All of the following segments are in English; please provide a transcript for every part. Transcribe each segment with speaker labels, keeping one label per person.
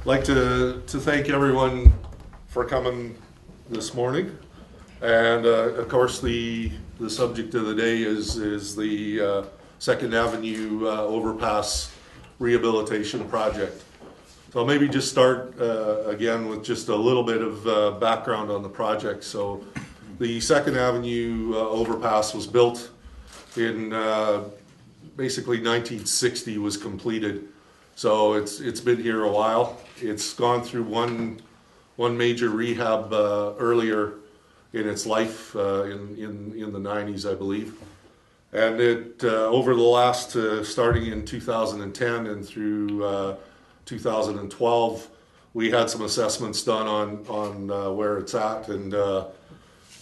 Speaker 1: like to thank everyone for coming this morning. And of course, the subject of the day is the Second Avenue Overpass Rehabilitation Project. So I'll maybe just start again with just a little bit of background on the project. So the Second Avenue Overpass was built in basically 1960, was completed. So it's been here a while. It's gone through one major rehab earlier in its life in the 90s, I believe. And it over the last starting in 2010 and through 2012, we had some assessments done on where it's at, and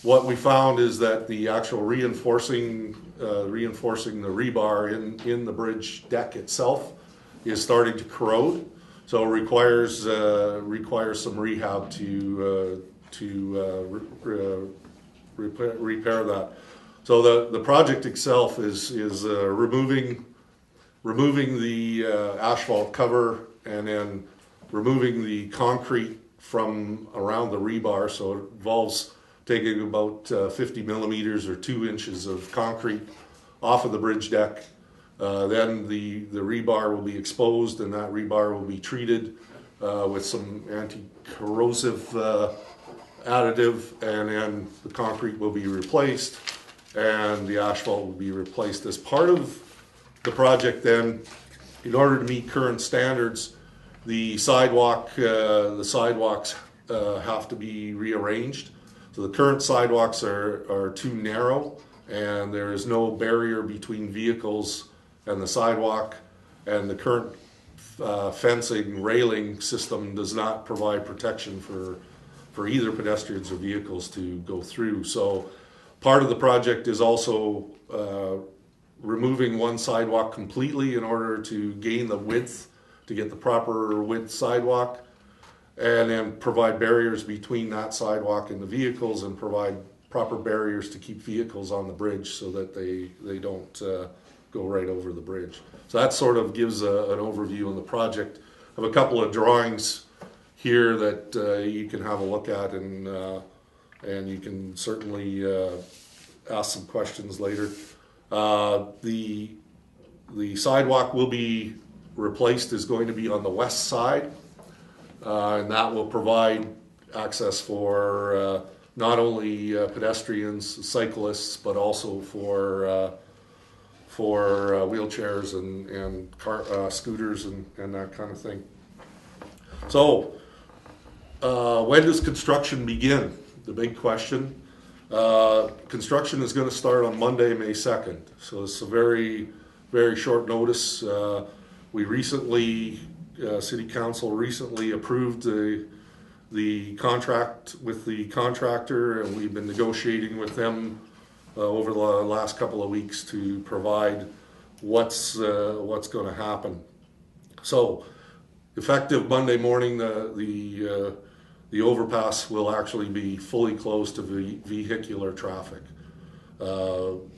Speaker 1: what we found is that the actual reinforcing the rebar in the bridge deck itself is starting to corrode, so it requires some rehab to repair that. So the project itself is removing the asphalt cover and then removing the concrete from around the rebar. So it involves taking about 50 millimeters or 2 inches of concrete off of the bridge deck. Then the rebar will be exposed, and that rebar will be treated with some anti-corrosive additive, and then the concrete will be replaced and the asphalt will be replaced. As part of the project then, in order to meet current standards, the sidewalks have to be rearranged. So the current sidewalks are too narrow, and there is no barrier between vehicles and the sidewalk, and the current fencing railing system does not provide protection for either pedestrians or vehicles to go through. So part of the project is also removing one sidewalk completely in order to gain the width, to get the proper width sidewalk, and then provide barriers between that sidewalk and the vehicles, and provide proper barriers to keep vehicles on the bridge so that they don't go right over the bridge. So that sort of gives an overview on the project. I have a couple of drawings here that you can have a look at, and you can certainly ask some questions later. The sidewalk will be replaced, is going to be on the west side, and that will provide access for not only pedestrians, cyclists, but also for wheelchairs and scooters and that kind of thing. So when does construction begin? The big question. Construction is going to start on Monday, May 2nd. So it's a very, very short notice. We recently, City Council recently approved the contract with the contractor, and we've been negotiating with them over the last couple of weeks to provide what's going to happen. So effective Monday morning, the overpass will actually be fully closed to vehicular traffic. We'll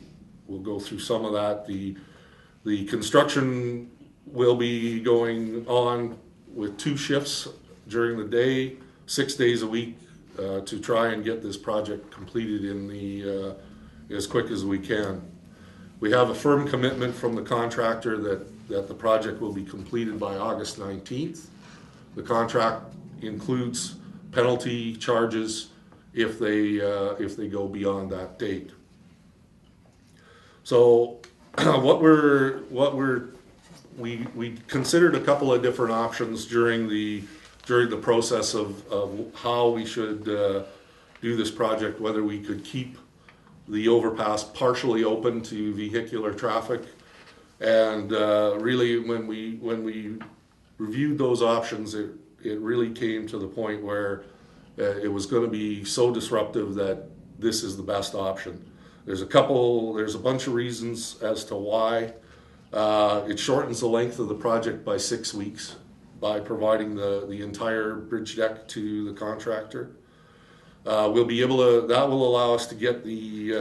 Speaker 1: go through some of that. The construction will be going on with 2 shifts during the day, 6 days a week, to try and get this project completed in as quick as we can. We have a firm commitment from the contractor that the project will be completed by August 19th. The contract includes penalty charges if they go beyond that date. So we considered a couple of different options during the process of how we should do this project, whether we could keep the overpass partially open to vehicular traffic, and really when we reviewed those options, it really came to the point where it was going to be so disruptive that this is the best option. There's a bunch of reasons as to why. It shortens the length of the project by 6 weeks by providing the entire bridge deck to the contractor. We'll be able to, that will allow us to get the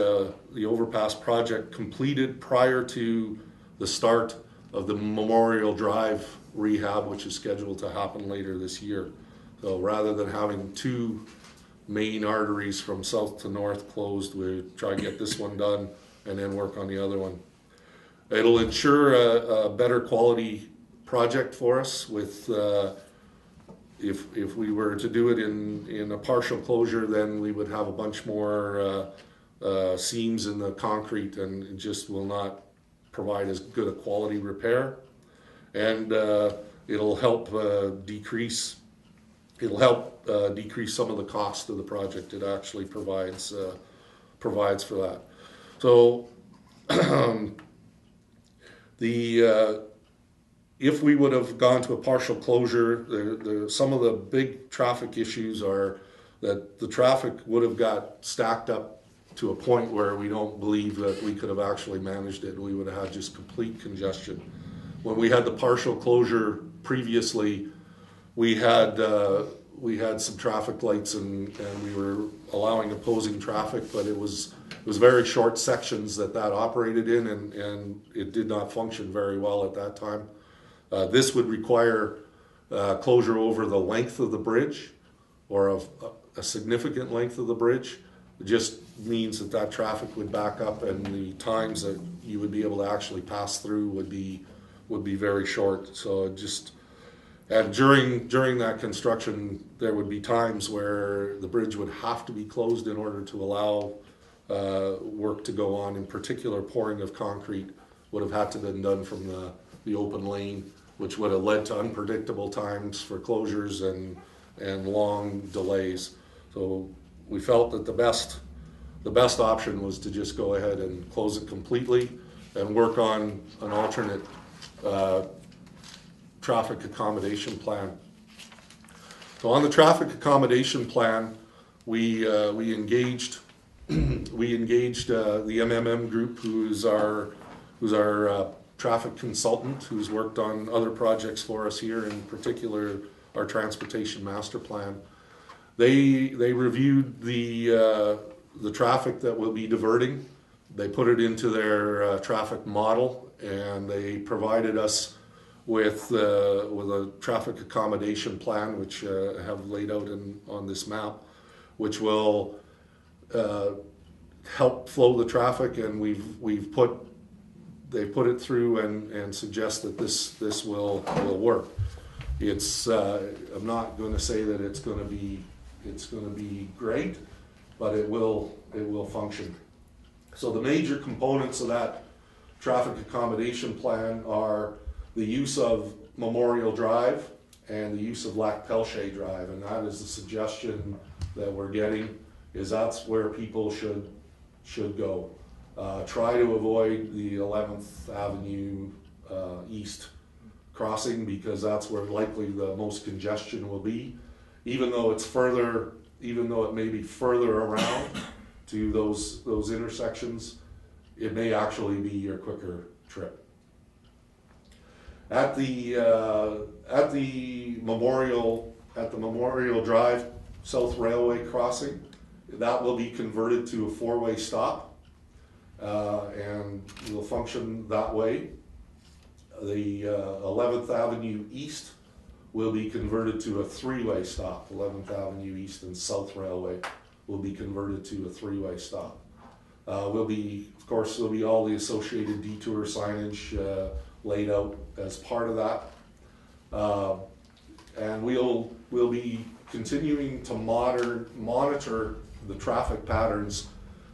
Speaker 1: overpass project completed prior to the start of the Memorial Drive rehab, which is scheduled to happen later this year. So rather than having two main arteries from south to north closed, we try to get this one done and then work on the other one. It'll ensure a better quality project for us with if we were to do it in a partial closure, then we would have a bunch more seams in the concrete, and it just will not provide as good a quality repair. And it'll help decrease some of the cost of the project. It actually provides for that. So if we would have gone to a partial closure, some of the big traffic issues are that the traffic would have got stacked up to a point where we don't believe that we could have actually managed it. We would have had just complete congestion. When we had the partial closure previously, we had some traffic lights and we were allowing opposing traffic, but it was very short sections that operated in, and it did not function very well at that time. This would require closure over the length of the bridge, or a significant length of the bridge. It just means that traffic would back up, and the times that you would be able to actually pass through would be very short. So and during that construction, there would be times where the bridge would have to be closed in order to allow work to go on. In particular, pouring of concrete would have had to been done from the open lane, which would have led to unpredictable times for closures and long delays. So we felt that the best option was to just go ahead and close it completely and work on an alternate traffic accommodation plan. So on the traffic accommodation plan, we engaged the MMM group, who's our traffic consultant, who's worked on other projects for us here, in particular our transportation master plan. They reviewed the traffic that we'll be diverting. They put it into their traffic model, and they provided us with a traffic accommodation plan, which I have laid out on this map, which will help flow the traffic, and they put it through and suggest that this will work. I'm not going to say that it's going to be great, but it will function. So the major components of that traffic accommodation plan are the use of Memorial Drive and the use of Lac Pelche Drive, and that is the suggestion that we're getting, is that's where people should go. Try to avoid the 11th Avenue East crossing, because that's where likely the most congestion will be. Even though it may be further around to those intersections, it may actually be your quicker trip. At the Memorial Drive South Railway crossing, that will be converted to a four-way stop, and will function that way. The 11th Avenue East will be converted to a three-way stop. 11th Avenue East and South Railway will be converted to a three-way stop. Of course, there'll be all the associated detour signage laid out as part of that. And we'll be continuing to monitor the traffic patterns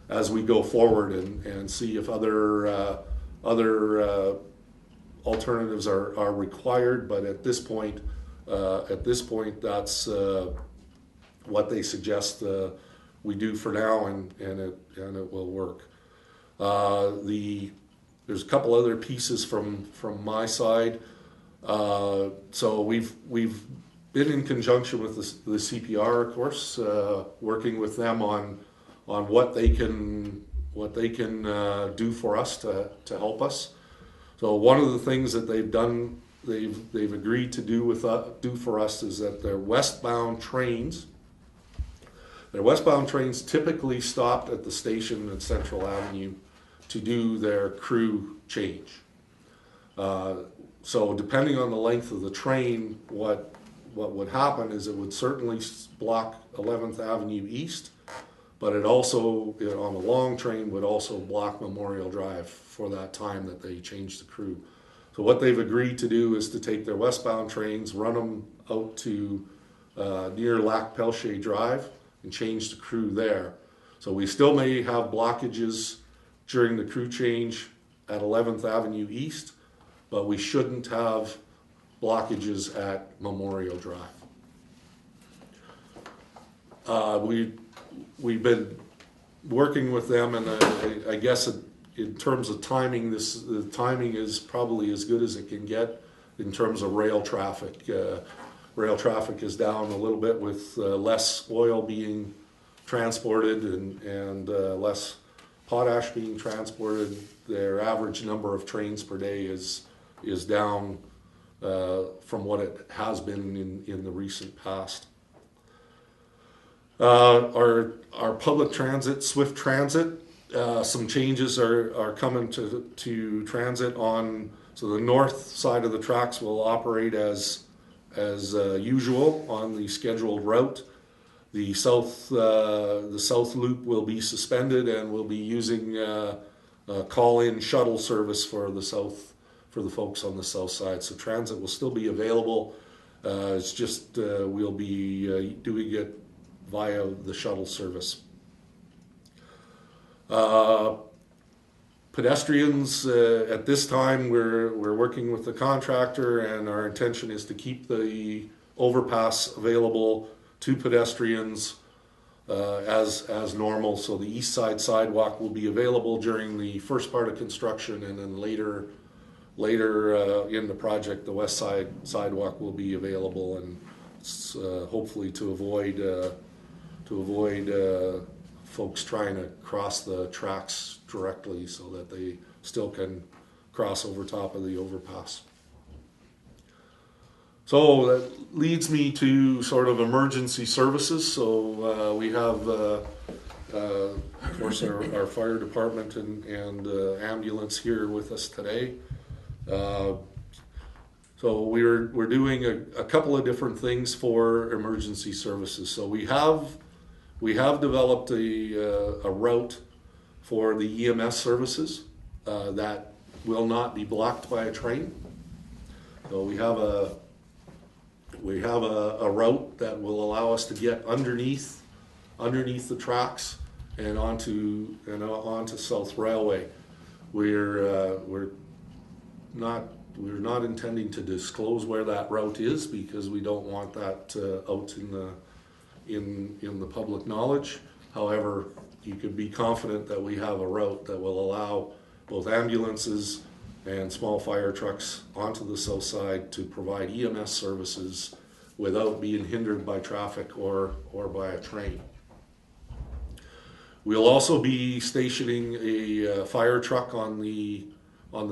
Speaker 1: as we go forward and see if other alternatives are required. But at this point, that's what they suggest we do for now, and it will work. There's a couple other pieces from my side. So we've been in conjunction with the CPR, of course, working with them on what they can do for us to help us. So one of the things that they've done, they've agreed to do for us, is that their westbound trains typically stopped at the station at Central Avenue to do their crew change. So depending on the length of the train, what would happen is it would certainly block 11th Avenue East, but it also, on a long train, would also block Memorial Drive for that time that they change the crew. So what they've agreed to do is to take their westbound trains, run them out to near Lac Pelche Drive, and change the crew there. So we still may have blockages during the crew change at 11th Avenue East, but we shouldn't have blockages at Memorial Drive. We've been working with them, and I guess in terms of timing, the timing is probably as good as it can get in terms of rail traffic. Rail traffic is down a little bit with less oil being transported and less potash being transported. Their average number of trains per day is down from what it has been in the recent past. Our public transit, Swift Transit, some changes are coming to transit on. So the north side of the tracks will operate as usual on the scheduled route. The south loop will be suspended, and we'll be using a call-in shuttle service for the folks on the south side. So transit will still be available. It's just we'll be doing it via the shuttle service. Pedestrians, at this time, we're working with the contractor, and our intention is to keep the overpass available to pedestrians as normal. So the east side sidewalk will be available during the first part of construction, and then later in the project, the west side sidewalk will be available, and hopefully to avoid folks trying to cross the tracks directly, so that they still can cross over top of the overpass. So that leads me to sort of emergency services. So we have, of course, our fire department and ambulance here with us today. So we're doing a couple of different things for emergency services. So we have developed a route for the EMS services that will not be blocked by a train. So we have a route that will allow us to get underneath the tracks and onto South Railway. We're not intending to disclose where that route is, because we don't want that out in the public knowledge. However, you could be confident that we have a route that will allow both ambulances and small fire trucks onto the south side to provide EMS services without being hindered by traffic or by a train. We'll also be stationing a fire truck on the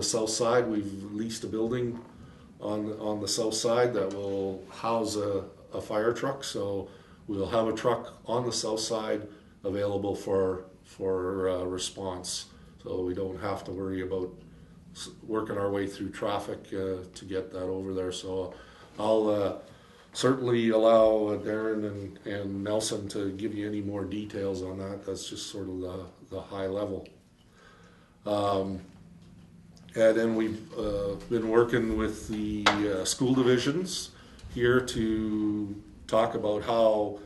Speaker 1: south side. We've leased a building on the south side that will house a fire truck. So we'll have a truck on the south side available for response. So we don't have to worry about working our way through traffic to get that over there. So I'll certainly allow Darren and Nelson to give you any more details on that. That's just sort of the high level. And then we've been working with the school divisions here to talk about how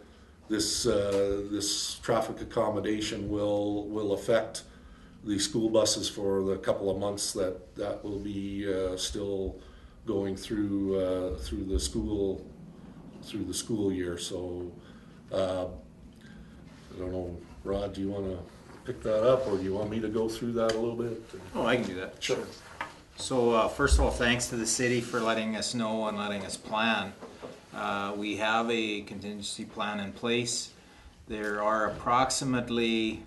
Speaker 1: this traffic accommodation will affect the school buses for the couple of months that will be still going through the school year. So I don't know, Rod, do you want to pick that up, or do you want me to go through that a little bit?
Speaker 2: Oh, I can do that.
Speaker 1: Sure.
Speaker 2: So first of all, thanks to the city for letting us know and letting us plan. We have a contingency plan in place. There are approximately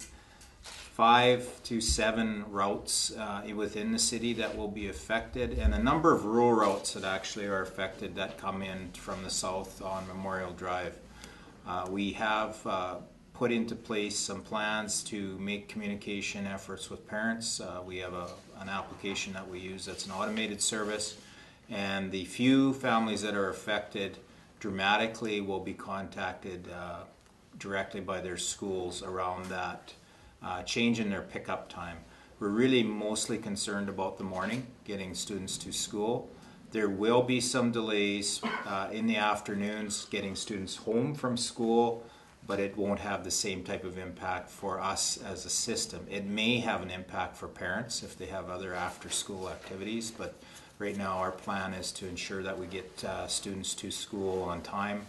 Speaker 2: 5 to 7 routes within the city that will be affected, and a number of rural routes that actually are affected that come in from the south on Memorial Drive. We have put into place some plans to make communication efforts with parents. We have an application that we use that's an automated service, And the few families that are affected dramatically will be contacted directly by their schools around that change in their pickup time. We're really mostly concerned about the morning, getting students to school. There will be some delays in the afternoons getting students home from school, but it won't have the same type of impact for us as a system. It may have an impact for parents if they have other after-school activities, but right now our plan is to ensure that we get students to school on time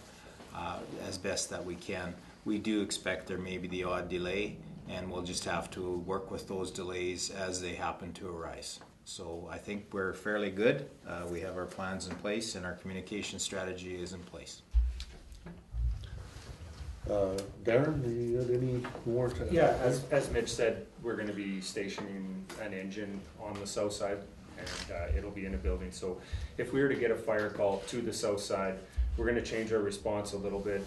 Speaker 2: as best that we can. We do expect there may be the odd delay, and we'll just have to work with those delays as they happen to arise. So I think we're fairly good. We have our plans in place and our communication strategy is in place.
Speaker 1: Darren, do you have any more to add?
Speaker 3: Yeah, as Mitch said, we're gonna be stationing an engine on the south side, and it'll be in a building. So if we were to get a fire call to the south side, we're gonna change our response a little bit.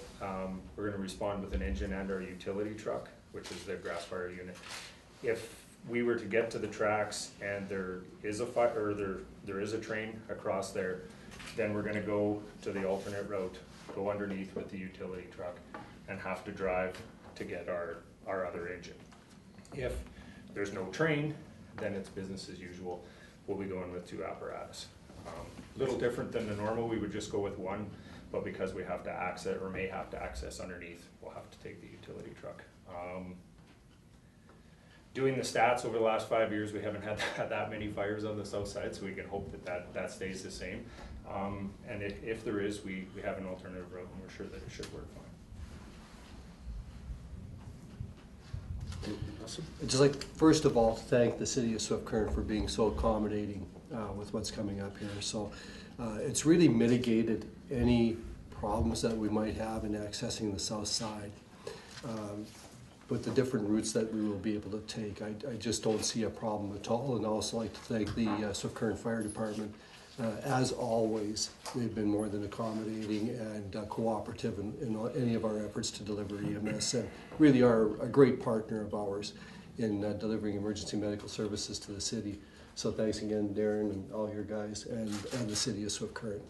Speaker 3: We're gonna respond with an engine and our utility truck, which is the grass fire unit. If we were to get to the tracks and there is a fire, or there is a train across there, then we're gonna go to the alternate route, go underneath with the utility truck, and have to drive to get our other engine. If there's no train, then it's business as usual. We'll be going with 2 apparatus. Little different than the normal, we would just go with 1, but because we have to access, or may have to access underneath, we'll have to take the utility truck. Doing the stats over the last 5 years, we haven't had that many fires on the south side, so we can hope that stays the same. And if there is, we have an alternative route, and we're sure that it should work fine.
Speaker 4: I'd just like, first of all, to thank the City of Swift Current for being so accommodating with what's coming up here. So it's really mitigated any problems that we might have in accessing the south side. With the different routes that we will be able to take, I just don't see a problem at all. And I'd also like to thank the Swift Current Fire Department. As always, they've been more than accommodating and cooperative in any of our efforts to deliver EMS, and really are a great partner of ours in delivering emergency medical services to the city. So thanks again, Darren, and all your guys, and the City of Swift Current.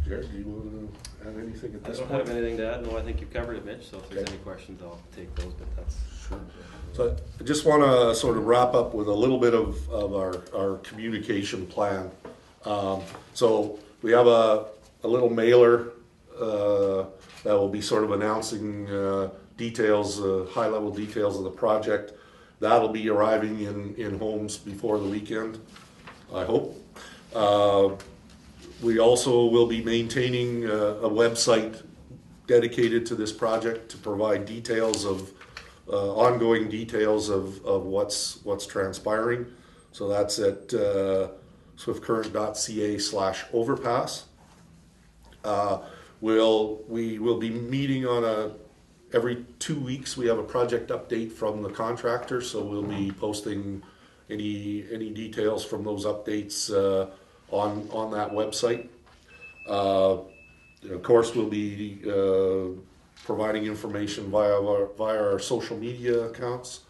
Speaker 1: Jared, do you want to add anything at
Speaker 5: I
Speaker 1: this
Speaker 5: don't
Speaker 1: point?
Speaker 5: have anything to add. No, I think you've covered it, Mitch. So if there's any questions, I'll take those. But that's
Speaker 1: Sure. So I just want to sort of wrap up with a little bit of our communication plan. So we have a little mailer that will be sort of announcing details, high-level details of the project. That'll be arriving in homes before the weekend, I hope. We also will be maintaining a website dedicated to this project to provide details of ongoing details of what's transpiring. So that's at swiftcurrent.ca/overpass. We will be meeting on every 2 weeks. We have a project update from the contractor, so we'll be posting any details from those updates on that website. Of course, we'll be providing information via our social media accounts,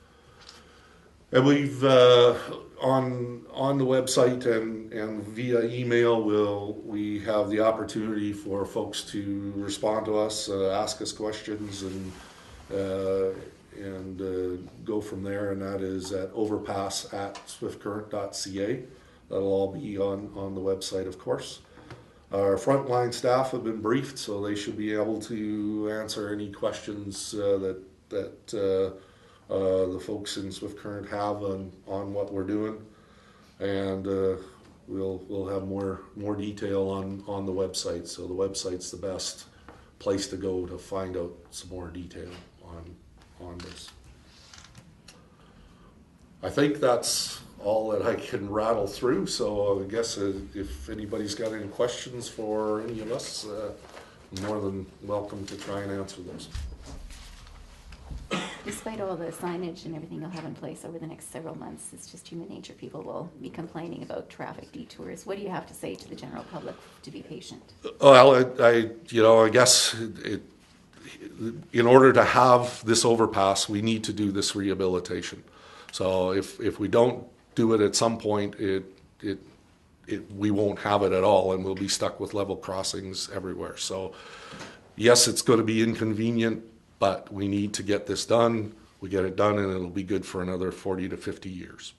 Speaker 1: and we've on the website and via email we have the opportunity for folks to respond to us, ask us questions, and go from there. And that is at overpass@swiftcurrent.ca. That'll all be on the website, of course. Our frontline staff have been briefed, so they should be able to answer any questions that the folks in Swift Current have on what we're doing, and we'll have more detail on the website. So the website's the best place to go to find out some more detail on this. I think that's all that I can rattle through, so I guess if anybody's got any questions for any of us, I'm more than welcome to try and answer those.
Speaker 6: Despite all the signage and everything you'll have in place over the next several months, it's just human nature. People will be complaining about traffic detours. What do you have to say to the general public to be patient?
Speaker 1: Well, I guess in order to have this overpass, we need to do this rehabilitation. So if we don't do it at some point, we won't have it at all, and we'll be stuck with level crossings everywhere. So yes, it's going to be inconvenient, but we need to get this done. We get it done and it'll be good for another 40 to 50 years.